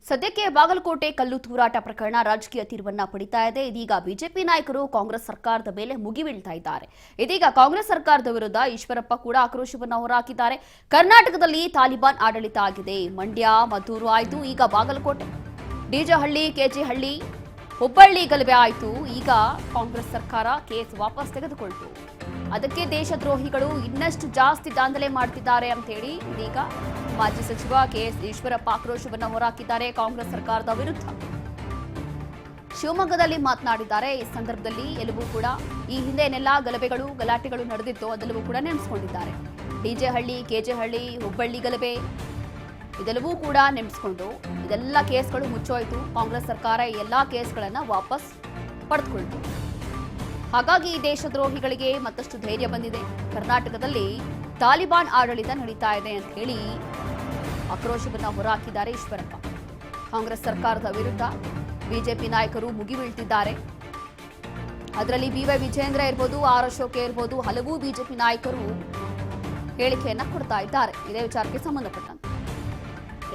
ಸದ್ಯಕ್ಕೆ ಬಾಗಲಕೋಟೆ ಕಲ್ಲು ತೂರಾಟ ಪ್ರಕರಣ ರಾಜಕೀಯ ತೀರ್ವನ್ನ ಪಡಿತಾ ಇದೆ. ಇದೀಗ ಬಿಜೆಪಿ ನಾಯಕರು ಕಾಂಗ್ರೆಸ್ ಸರ್ಕಾರದ ಮೇಲೆ ಮುಗಿಬೀಳ್ತಾ ಇದ್ದಾರೆ. ಇದೀಗ ಕಾಂಗ್ರೆಸ್ ಸರ್ಕಾರದ ವಿರುದ್ಧ ಈಶ್ವರಪ್ಪ ಕೂಡ ಆಕ್ರೋಶವನ್ನು ಹೊರಹಾಕಿದ್ದಾರೆ. ಕರ್ನಾಟಕದಲ್ಲಿ ತಾಲಿಬಾನ್ ಆಡಳಿತ ಆಗಿದೆ. ಮಂಡ್ಯ, ಮದ್ದೂರು ಆಯಿತು, ಈಗ ಬಾಗಲಕೋಟೆ, ಡಿಜಹಳ್ಳಿ, ಕೆಜಿಹಳ್ಳಿ, ಹುಬ್ಬಳ್ಳಿ ಗಲಭೆ ಆಯಿತು. ಈಗ ಕಾಂಗ್ರೆಸ್ ಸರ್ಕಾರ ಕೇಸ್ ವಾಪಸ್ ತೆಗೆದುಕೊಳ್ತು. ಅದಕ್ಕೆ ದೇಶದ್ರೋಹಿಗಳು ಇನ್ನಷ್ಟು ಜಾಸ್ತಿ ದಾಂಧಲೆ ಮಾಡ್ತಿದ್ದಾರೆ ಅಂತ ಹೇಳಿ ಇದೀಗ ಮಾಜಿ ಸಚಿವ ಕೆಎಸ್ ಈಶ್ವರಪ್ಪ ಆಕ್ರೋಶವನ್ನು ಹೊರಹಾಕಿದ್ದಾರೆ ಕಾಂಗ್ರೆಸ್ ಸರ್ಕಾರದ ವಿರುದ್ಧ. ಶಿವಮೊಗ್ಗದಲ್ಲಿ ಮಾತನಾಡಿದ್ದಾರೆ. ಈ ಸಂದರ್ಭದಲ್ಲಿ ಎಲ್ಲವೂ ಕೂಡ ಈ ಹಿಂದೆ ಏನೆಲ್ಲ ಗಲಭೆಗಳು ಗಲಾಟೆಗಳು ನಡೆದಿತ್ತು ಅದೆಲ್ಲವೂ ಕೂಡ ನೆನೆಸ್ಕೊಂಡಿದ್ದಾರೆ. ಡಿಜೆಹಳ್ಳಿ, ಕೆಜೆಹಳ್ಳಿ, ಹುಬ್ಬಳ್ಳಿ ಗಲಭೆ ಇದೆಲ್ಲವೂ ಕೂಡ ನೆನೆಸ್ಕೊಂಡು ಇದೆಲ್ಲ ಕೇಸ್ಗಳು ಮುಚ್ಚೋಯ್ತು. ಕಾಂಗ್ರೆಸ್ ಸರ್ಕಾರ ಈ ಎಲ್ಲಾ ಕೇಸ್ಗಳನ್ನು ವಾಪಸ್ ಪಡೆದುಕೊಳ್ತು. ಹಾಗಾಗಿ ದೇಶದ್ರೋಹಿಗಳಿಗೆ ಮತ್ತಷ್ಟು ಧೈರ್ಯ ಬಂದಿದೆ. ಕರ್ನಾಟಕದಲ್ಲಿ ತಾಲಿಬಾನ್ ಆಡಳಿತ ನಡೀತಾ ಇದೆ ಅಂತ ಹೇಳಿ ಆಕ್ರೋಶವನ್ನು ಹೊರಹಾಕಿದ್ದಾರೆ ಈಶ್ವರಪ್ಪ. ಕಾಂಗ್ರೆಸ್ ಸರ್ಕಾರದ ವಿರುದ್ಧ ಬಿಜೆಪಿ ನಾಯಕರು ಮುಗಿಬೀಳ್ತಿದ್ದಾರೆ. ಅದರಲ್ಲಿ ಬಿವೈ ವಿಜೇಂದ್ರ ಇರ್ಬೋದು, ಆರ್ ಅಶೋಕ್ ಇರ್ಬೋದು, ಹಲವು ಬಿಜೆಪಿ ನಾಯಕರು ಹೇಳಿಕೆಯನ್ನ ಕೊಡ್ತಾ ಇದ್ದಾರೆ ಇದೇ ವಿಚಾರಕ್ಕೆ ಸಂಬಂಧಪಟ್ಟಂತೆ.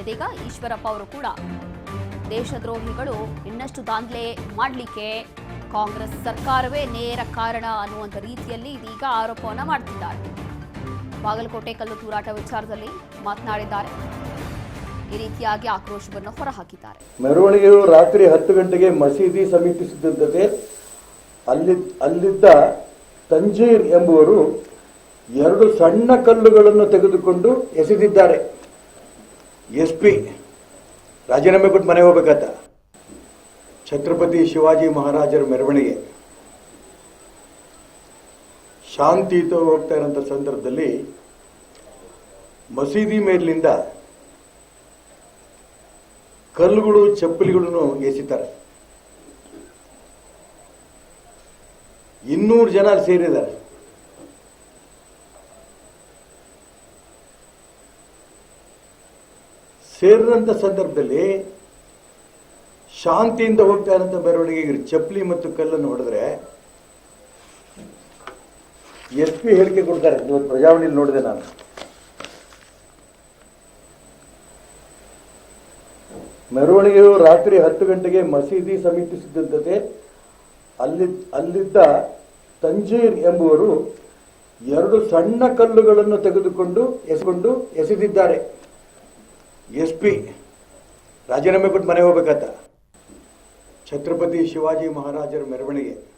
ಇದೀಗ ಈಶ್ವರಪ್ಪ ಅವರು ಕೂಡ ದೇಶದ್ರೋಹಿಗಳು ಇನ್ನಷ್ಟು ದಾಂಧಲೆ ಮಾಡಲಿಕ್ಕೆ ಕಾಂಗ್ರೆಸ್ ಸರ್ಕಾರವೇ ನೇರ ಕಾರಣ ಅನ್ನುವಂಥ ರೀತಿಯಲ್ಲಿ ಇದೀಗ ಆರೋಪವನ್ನು ಮಾಡ್ತಿದ್ದಾರೆ. ಬಾಗಲಕೋಟೆ ಕಲ್ಲು ತೂರಾಟ ವಿಚಾರದಲ್ಲಿ ಮಾತನಾಡಿದ್ದಾರೆ. ಈ ರೀತಿಯಾಗಿ ಆಕ್ರೋಶವನ್ನು ಹೊರಹಾಕಿದ್ದಾರೆ. ಮೆರವಣಿಗೆಯು ರಾತ್ರಿ 10 ಗಂಟೆಗೆ ಮಸೀದಿ ಸಮೀಪಿಸುತ್ತಿದ್ದಂತೆ ಅಲ್ಲಿದ್ದ ತಂಜೀರ್ ಎಂಬುವರು 2 ಸಣ್ಣ ಕಲ್ಲುಗಳನ್ನು ತೆಗೆದುಕೊಂಡು ಎಸೆದಿದ್ದಾರೆ. ಎಸ್ಪಿ ರಾಜೀನಾಮೆ ಕೊಟ್ಟು ಮನೆ ಹೋಗ್ಬೇಕಂತ. ಛತ್ರಪತಿ ಶಿವಾಜಿ ಮಹಾರಾಜರ ಮೆರವಣಿಗೆ ಶಾಂತಿಯುತ ಹೋಗ್ತಾ ಇರೋಂಥ ಸಂದರ್ಭದಲ್ಲಿ ಮಸೀದಿ ಮೇಲಿನಿಂದ ಕಲ್ಲುಗಳು, ಚಪ್ಪಲಿಗಳನ್ನು ಎಸಿತಾರೆ. 200 ಜನ ಸೇರಿದ್ದಾರೆ. ಸೇರಿದಂಥ ಸಂದರ್ಭದಲ್ಲಿ ಶಾಂತಿಯಿಂದ ಹೋಗ್ತಾ ಇರೋಂಥ ಮೆರವಣಿಗೆಗೆ ಚಪ್ಪಲಿ ಮತ್ತು ಕಲ್ಲನ್ನು ಹೊಡೆದ್ರೆ ಎಸ್ಪಿ ಹೇಳಿಕೆ ಕೊಡ್ತಾರೆ. ಇವತ್ತು ಪ್ರಜಾವಾಣಿಯಲ್ಲಿ ನೋಡಿದೆ ನಾನು. ಮೆರವಣಿಗೆಯು ರಾತ್ರಿ 10 ಗಂಟೆಗೆ ಮಸೀದಿ ಸಮೀಪಿಸುತ್ತಿದ್ದಂತೆ ಅಲ್ಲಿದ್ದ ತಂಜೀರ್ ಎಂಬುವರು 2 ಸಣ್ಣ ಕಲ್ಲುಗಳನ್ನು ತೆಗೆದುಕೊಂಡು ಎಸೆದಿದ್ದಾರೆ. ಎಸ್ಪಿ ರಾಜೀನಾಮೆ ಕೊಟ್ಟು ಮನೆ ಹೋಗ್ಬೇಕಂತ. ಛತ್ರಪತಿ ಶಿವಾಜಿ ಮಹಾರಾಜರ ಮೆರವಣಿಗೆ